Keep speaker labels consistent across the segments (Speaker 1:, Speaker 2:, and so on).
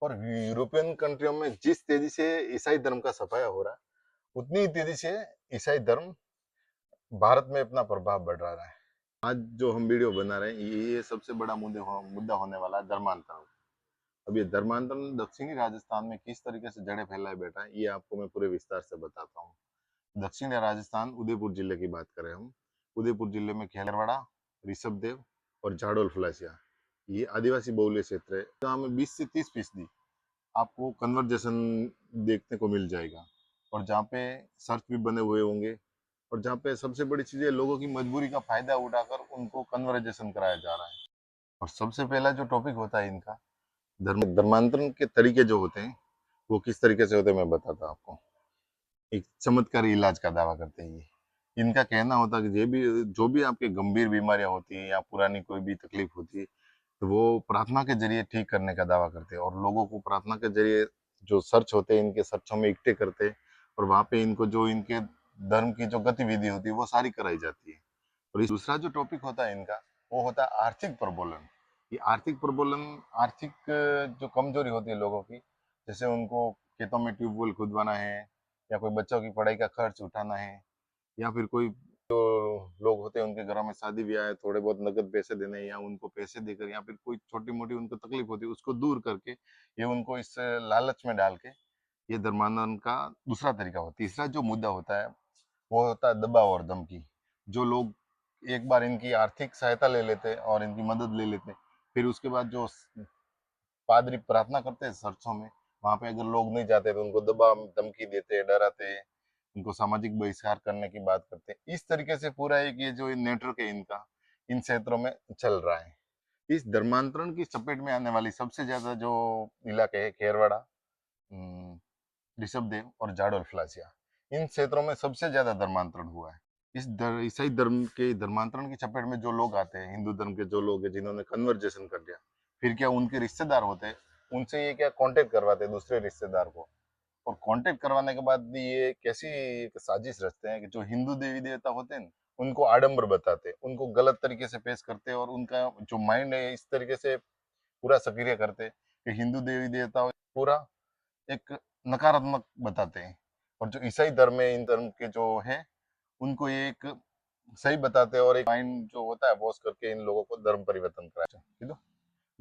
Speaker 1: और यूरोपियन कंट्रियों में जिस तेजी से ईसाई धर्म का सफाया हो रहा है, उतनी ही तेजी से ईसाई धर्म भारत में अपना प्रभाव बढ़ रहा है। आज जो हम वीडियो बना रहे हैं, ये सबसे बड़ा मुद्दा होने वाला है धर्मांतरण। अब ये धर्मांतरण दक्षिणी राजस्थान में किस तरीके से जड़ें फैलाए बैठा है, ये आपको मैं पूरे विस्तार से बताता हूँ। दक्षिणी राजस्थान, उदयपुर जिले की बात करें हम, उदयपुर जिले में खेलवाड़ा, ऋषभदेव और झाडोल फलासिया, ये आदिवासी बहुल्य क्षेत्र है। जहाँ में 20 से 30% आपको कन्वर्जेशन देखने को मिल जाएगा, और जहाँ पे सर्च भी बने हुए होंगे, और जहाँ पे सबसे बड़ी चीज है, लोगों की मजबूरी का फायदा उठाकर उनको कन्वर्जेशन कराया जा रहा है। और सबसे पहला जो टॉपिक होता है इनका, धर्मांतरण के तरीके जो होते हैं, वो किस तरीके से होते हैं मैं बताता हूँ आपको। एक चमत्कारी इलाज का दावा करते हैं ये। इनका कहना होता है कि जो भी आपके गंभीर बीमारियां होती है या पुरानी कोई भी तकलीफ होती है, तो वो प्रार्थना के जरिए ठीक करने का दावा करते हैं, और लोगों को प्रार्थना के जरिए जो सर्च होते हैं, इनके सर्चों में इकट्ठे करते हैं, और वहां पे इनको जो इनके धर्म की जो गतिविधि होती है वो सारी कराई जाती है। और इस दूसरा जो टॉपिक होता है इनका, वो होता है आर्थिक प्रबोलन। ये आर्थिक प्रबोलन, आर्थिक जो कमजोरी होती है लोगों की, जैसे उनको खेतों में ट्यूबवेल खुदवाना है, या कोई बच्चों की पढ़ाई का खर्च उठाना है, या फिर कोई जो लोग होते हैं उनके घरों में शादी ब्याह है, थोड़े बहुत नगद पैसे देने, या उनको पैसे देकर, या फिर कोई छोटी मोटी उनको तकलीफ होती है उसको दूर करके, ये उनको इस लालच में डाल के ये धर्मांतरण का दूसरा तरीका होता है। तीसरा जो मुद्दा होता है, वो होता है दबाव और धमकी। जो लोग एक बार इनकी आर्थिक सहायता ले लेते हैं और इनकी मदद ले लेते हैं, फिर उसके बाद जो पादरी प्रार्थना करते हैं चर्चों में, वहां पे अगर लोग नहीं जाते तो उनको दबाव धमकी देते हैं, डराते हैं, उनको सामाजिक बहिष्कार करने की बात करते हैं। इस तरीके से पूरा एक ये जो नेटवर्क है इनका, इन क्षेत्रों में चल रहा है। इस धर्मांतरण की चपेट में आने वाली सबसे ज्यादा जो इलाके है, खेरवाड़ा, ऋषभदेव और जाडोल फ्लासिया, इन क्षेत्रों में सबसे ज्यादा धर्मांतरण हुआ है। ईसाई धर्म के धर्मांतरण की चपेट में जो लोग आते हैं, हिंदू धर्म के जो लोग हैं जिन्होंने कन्वर्जेशन कर लिया, फिर क्या उनके रिश्तेदार होते हैं, उनसे ये क्या कांटेक्ट करवाते हैं दूसरे रिश्तेदार को, और कांटेक्ट करवाने के बाद भी ये कैसी एक साजिश रचते हैं कि जो हिंदू देवी देवता होते हैं उनको आडंबर बताते हैं, उनको गलत तरीके से पेश करते हैं, और उनका जो माइंड है इस तरीके से पूरा सक्रिय करते हैं कि हिंदू देवी देवता पूरा एक नकारात्मक बताते हैं, और जो ईसाई धर्म है, इन धर्म के जो है, उनको ये एक सही बताते हैं, और एक माइंड जो होता है वॉश करके इन लोगों को धर्म परिवर्तन कराया। ठीक है,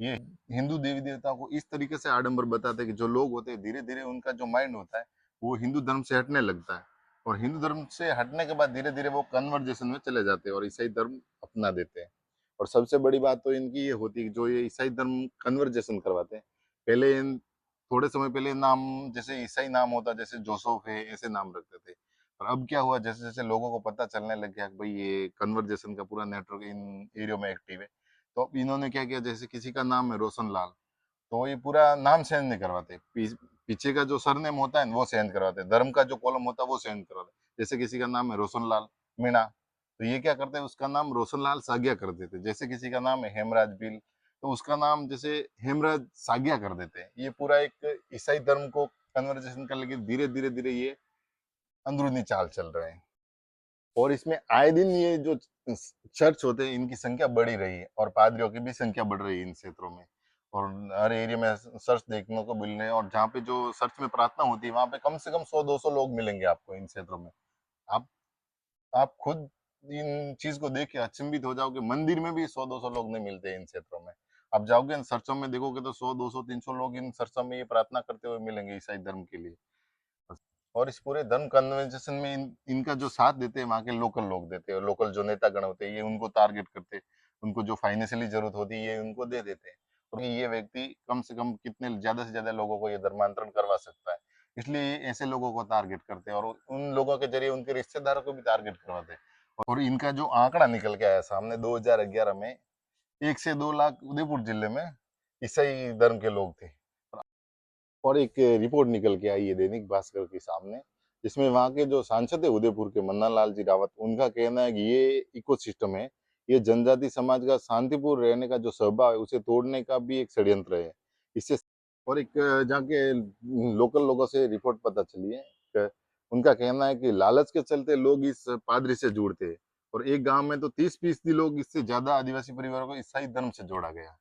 Speaker 1: ये हिंदू देवी देवताओं को इस तरीके से आडंबर बताते हैं कि जो लोग होते हैं धीरे धीरे उनका जो माइंड होता है वो हिंदू धर्म से हटने लगता है, और हिंदू धर्म से हटने के बाद धीरे धीरे वो कन्वर्जेशन में चले जाते हैं और ईसाई धर्म अपना देते हैं। और सबसे बड़ी बात तो इनकी ये होती है कि जो ये ईसाई धर्म कन्वर्जेशन करवाते हैं, पहले थोड़े समय पहले नाम, जैसे ईसाई नाम होता, जैसे जोसेफ है, ऐसे नाम रखते थे। और अब क्या हुआ, जैसे जैसे लोगों को पता चलने लग गया कि भाई ये कन्वर्जेशन का पूरा नेटवर्क इन एरियो में एक्टिव है, तो अब इन्होंने क्या किया, जैसे किसी का नाम है रोशन लाल, तो ये पूरा नाम चेंज नहीं करवाते, पीछे का जो सरनेम होता है वो चेंज करवाते, धर्म का जो कॉलम होता है वो चेंज करवाते। जैसे किसी का नाम है रोशन लाल मीणा, तो ये क्या करते हैं, उसका नाम रोशन लाल सागिया कर देते। जैसे किसी का नाम है हेमराज बिल, तो उसका नाम जैसे हेमराज सागिया कर देते हैं। ये पूरा एक ईसाई धर्म को कन्वर्जेशन कर, लेकिन धीरे धीरे धीरे ये अंदरूनी चाल चल रहे हैं। और इसमें आए दिन ये जो चर्च होते हैं इनकी संख्या बढ़ी रही है, और पादरियों की भी संख्या बढ़ रही है इन क्षेत्रों में, और हर एरिया में सर्च देखने को मिल रहे हैं। और जहाँ पे जो सर्च में प्रार्थना होती है वहां पे कम से कम 100-200 लोग मिलेंगे आपको इन क्षेत्रों में। आप आप खुद इन चीज को देख के अचंभित हो जाओगे, मंदिर में भी 100-200 लोग नहीं मिलते इन क्षेत्रों में। आप जाओगे इन सर्चों में देखोगे तो 100-200-300 लोग इन सर्चों में ये प्रार्थना करते हुए मिलेंगे ईसाई धर्म के लिए। और इस पूरे धर्म कन्वर्सेशन में इनका जो साथ देते हैं वहाँ के लोकल लोग देते हैं, लोकल जो नेतागण होते हैं ये उनको टारगेट करते हैं, उनको जो फाइनेंशियली जरूरत होती है ये उनको दे देते हैं, और ये व्यक्ति कम से कम कितने ज्यादा से ज्यादा लोगों को ये धर्मांतरण करवा सकता है, इसलिए ये ऐसे लोगों को टारगेट करते हैं, और उन लोगों के जरिए उनके रिश्तेदारों को भी टारगेट करवाते हैं। और इनका जो आंकड़ा निकल के आया सामने 2011 में, 1 से 2 लाख उदयपुर जिले में ईसाई धर्म के लोग थे। और एक रिपोर्ट निकल के आई है दैनिक भास्कर के सामने, जिसमें वहाँ के जो सांसद है उदयपुर के, मन्ना लाल जी रावत, उनका कहना है कि ये इकोसिस्टम है, ये जनजाति समाज का शांतिपूर्ण रहने का जो स्वभाव है उसे तोड़ने का भी एक षड्यंत्र है इससे। और एक जाके लोकल लोगों से रिपोर्ट पता चली है कि उनका कहना है कि लालच के चलते लोग इस पादरी से जुड़ते हैं, और एक गांव में तो 30% लोग, इससे ज्यादा आदिवासी परिवारों को ईसाई धर्म से जोड़ा गया।